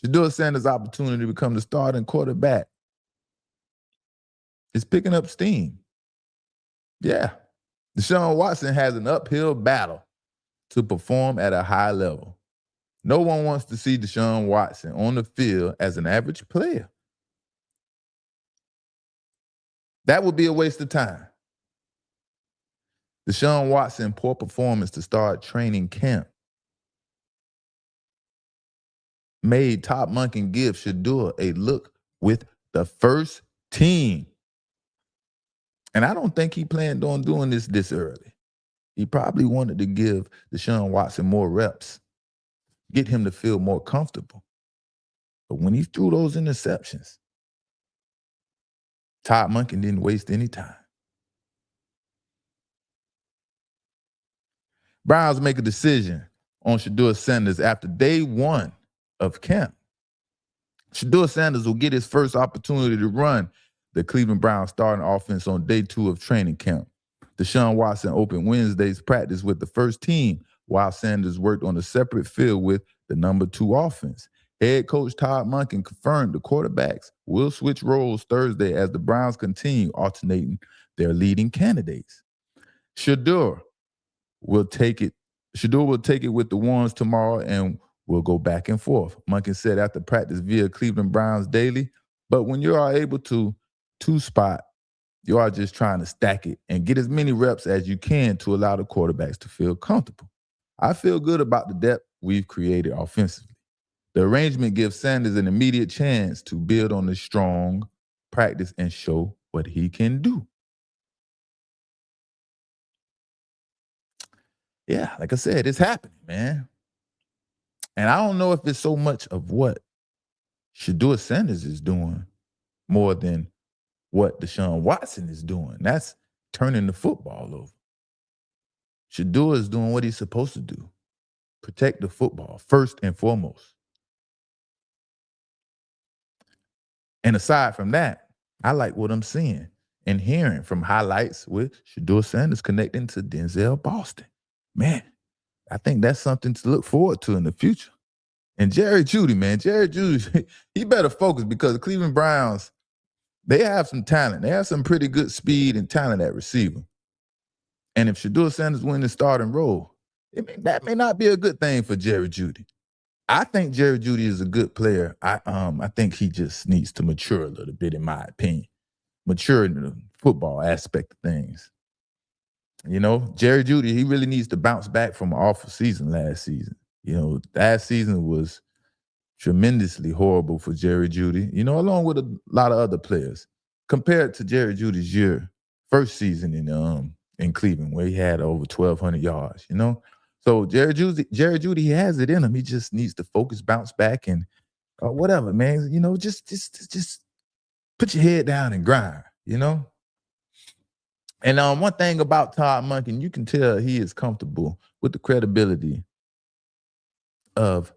Shedeur Sanders' opportunity to become the starting quarterback is picking up steam. Yeah. Deshaun Watson has an uphill battle to perform at a high level. No one wants to see Deshaun Watson on the field as an average player. That would be a waste of time. Deshaun Watson, poor performance to start training camp, made Todd Monken give Shedeur a look with the first team. And I don't think he planned on doing this early. He probably wanted to give Deshaun Watson more reps, get him to feel more comfortable. But when he threw those interceptions, Todd Monken didn't waste any time. Browns make a decision on Shedeur Sanders after day one of camp. Shedeur Sanders will get his first opportunity to run the Cleveland Browns starting offense on day 2 of training camp. Deshaun Watson opened Wednesday's practice with the first team, while Sanders worked on a separate field with the number 2 offense. Head coach Todd Monken confirmed the quarterbacks will switch roles Thursday as the Browns continue alternating their leading candidates. Shedeur will take it with the ones tomorrow and will go back and forth. Monken said after practice via Cleveland Browns Daily. But when you are able to two-spot, you are just trying to stack it and get as many reps as you can to allow the quarterbacks to feel comfortable. I feel good about the depth we've created offensively. The arrangement gives Sanders an immediate chance to build on the strong practice and show what he can do. Yeah, like I said, it's happening, man. And I don't know if it's so much of what Shedeur Sanders is doing more than what Deshaun Watson is doing. That's turning the football over. Shedeur is doing what he's supposed to do. Protect the football, first and foremost. And aside from that, I like what I'm seeing and hearing from highlights with Shedeur Sanders connecting to Denzel Boston. Man, I think that's something to look forward to in the future. And Jerry Jeudy, man, he better focus because the Cleveland Browns, they have some talent. They have some pretty good speed and talent at receiver. And if Shedeur Sanders wins the starting role, that may not be a good thing for Jerry Jeudy. I think Jerry Jeudy is a good player. I think he just needs to mature a little bit, in my opinion. Mature in the football aspect of things. You know, Jerry Jeudy, he really needs to bounce back from an awful season last season. You know, last season was tremendously horrible for Jerry Jeudy, you know, along with a lot of other players. Compared to Jerry Jeudy's first season in Cleveland, where he had over 1,200 yards, you know? So Jerry Jeudy, he has it in him. He just needs to focus, bounce back, and whatever, man. You know, just put your head down and grind, you know? And one thing about Todd Monken, you can tell he is comfortable with the credibility of,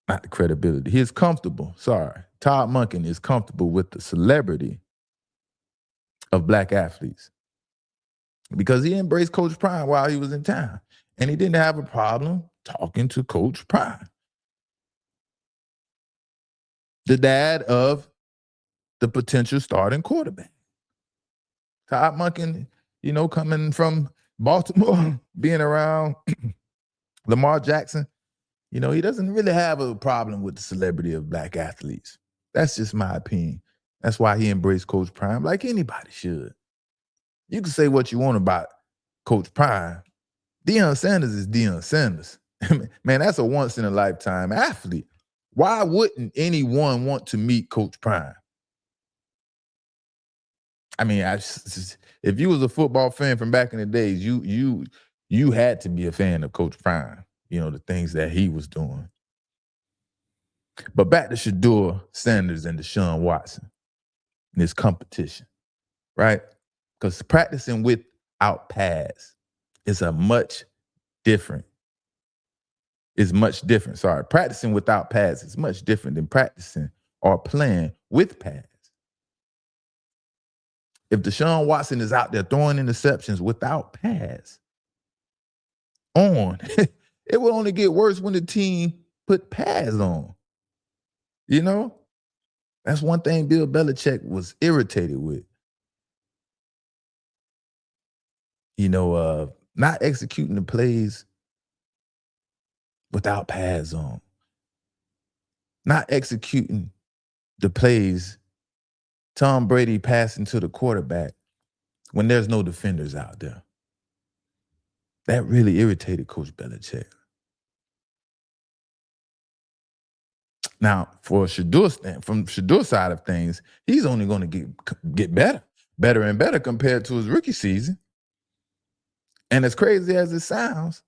not the credibility, he is comfortable, Todd Monken is comfortable with the celebrity of black athletes because he embraced Coach Prime while he was in town. And he didn't have a problem talking to Coach Prime, the dad of the potential starting quarterback. Todd Monken, you know, coming from Baltimore, being around Lamar Jackson, you know, he doesn't really have a problem with the celebrity of black athletes. That's just my opinion. That's why he embraced Coach Prime like anybody should. You can say what you want about Coach Prime. Deion Sanders is Deion Sanders. Man, that's a once-in-a-lifetime athlete. Why wouldn't anyone want to meet Coach Prime? I mean, if you was a football fan from back in the days, you had to be a fan of Coach Prime, you know, the things that he was doing. But back to Shedeur Sanders and Deshaun Watson in this competition, right? Because practicing without pads is much different. Practicing without pads is much different than practicing or playing with pads. If Deshaun Watson is out there throwing interceptions without pads on, it will only get worse when the team put pads on. You know? That's one thing Bill Belichick was irritated with. Not executing the plays without pads on. Not executing the plays, Tom Brady passing to the quarterback when there's no defenders out there. That really irritated Coach Belichick. Now, from Shedeur's side of things, he's only going to get better and better compared to his rookie season. And as crazy as it sounds,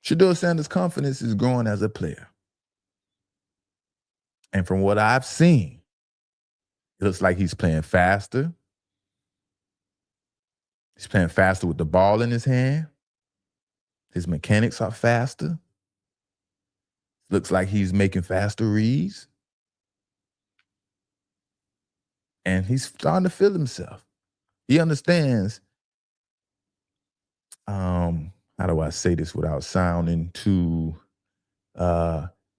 Shedeur Sanders' confidence is growing as a player. And from what I've seen, it looks like he's playing faster. He's playing faster with the ball in his hand. His mechanics are faster. Looks like he's making faster reads. And he's starting to feel himself. He understands, how do I say this without sounding too,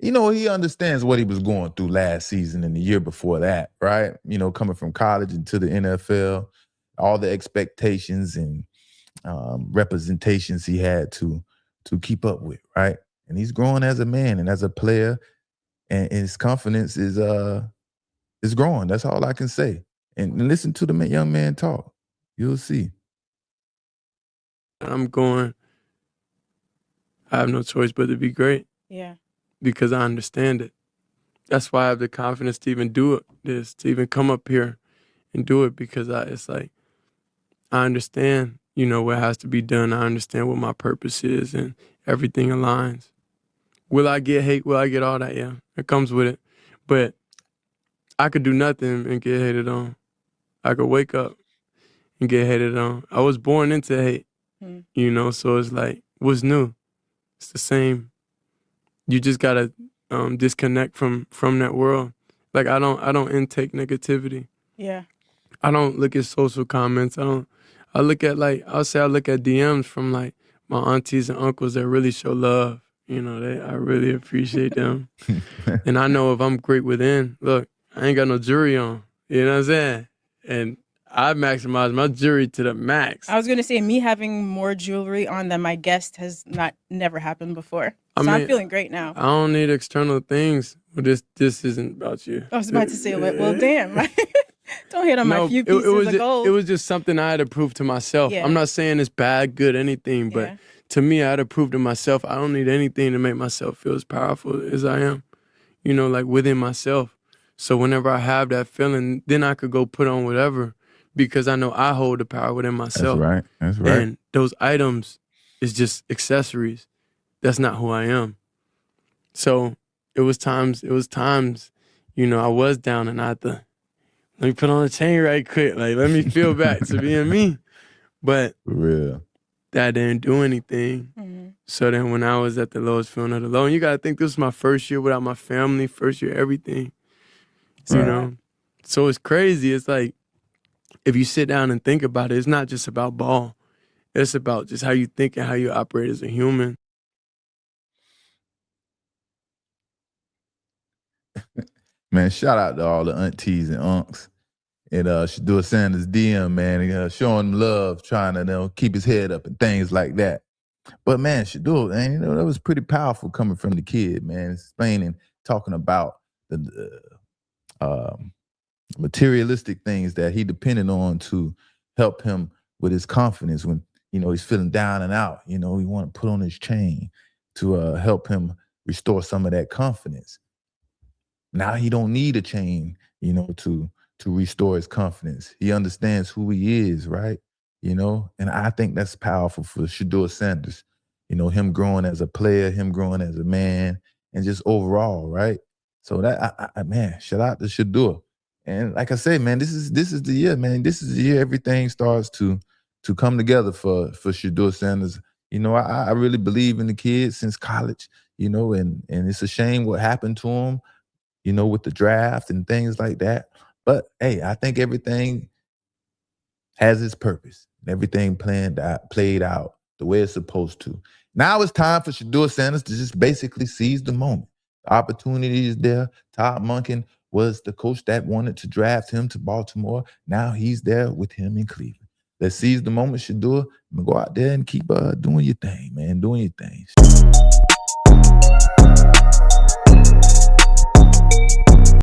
he understands what he was going through last season and the year before that, right? Coming from college into the NFL, all the expectations and representations he had to keep up with, right? And he's growing as a man and as a player, and his confidence is growing. That's all I can say. And listen to the young man talk. You'll see. I have no choice but to be great. Yeah. Because I understand it. That's why I have the confidence to even do this, to even come up here and do it, because it's like, I understand, what has to be done. I understand what my purpose is, and everything aligns. Will I get hate? Will I get all that? Yeah, it comes with it. But I could do nothing and get hated on. I could wake up and get hated on. I was born into hate, so it's like, what's new? It's the same. You just gotta disconnect from that world. Like, I don't intake negativity. Yeah. I don't look at social comments. I look at DMs from like my aunties and uncles that really show love. I really appreciate them. And I know if I'm great within, look, I ain't got no jewelry on. You know what I'm saying? And I maximize my jewelry to the max. I was going to say, me having more jewelry on than my guest has never happened before. So I'm feeling great now. I don't need external things. Well, this isn't about you. I was about to say, well, damn. Don't hit on my few pieces of gold. It was just something I had to prove to myself. Yeah. I'm not saying it's bad, good, anything, but to me, I had to prove to myself I don't need anything to make myself feel as powerful as I am, like within myself. So whenever I have that feeling, then I could go put on whatever, because I know I hold the power within myself. That's right. And those items is just accessories. That's not who I am. So it was times, I was down and I had to, let me put on a chain right quick. Like, let me feel back to being me. But for real, that didn't do anything. Mm-hmm. So then when I was at the lowest feeling of the low, and you got to think this was my first year without my family, first year everything. Right. So it's crazy. It's like, if you sit down and think about it, it's not just about ball. It's about just how you think and how you operate as a human. Man, shout out to all the aunties and unks and Shedeur Sanders DM, man, and, showing him love, trying to keep his head up and things like that. But man, Shedeur, man, that was pretty powerful coming from the kid, man, explaining, talking about the materialistic things that he depended on to help him with his confidence when, he's feeling down and out. He want to put on his chain to help him restore some of that confidence. Now he don't need a chain, to restore his confidence. He understands who he is, right? And I think that's powerful for Shedeur Sanders. Him growing as a player, him growing as a man, and just overall, right? So that, man, shout out to Shedeur. And like I say, man, this is the year, man. This is the year everything starts to come together for Shedeur Sanders. I really believe in the kid since college, and it's a shame what happened to him, with the draft and things like that. But hey, I think everything has its purpose. Everything played out the way it's supposed to. Now it's time for Shedeur Sanders to just basically seize the moment. The opportunity is there. Todd Monken was the coach that wanted to draft him to Baltimore. Now he's there with him in Cleveland. Let's seize the moment, Shedeur. Go out there and keep doing your thing, man. Doing your thing.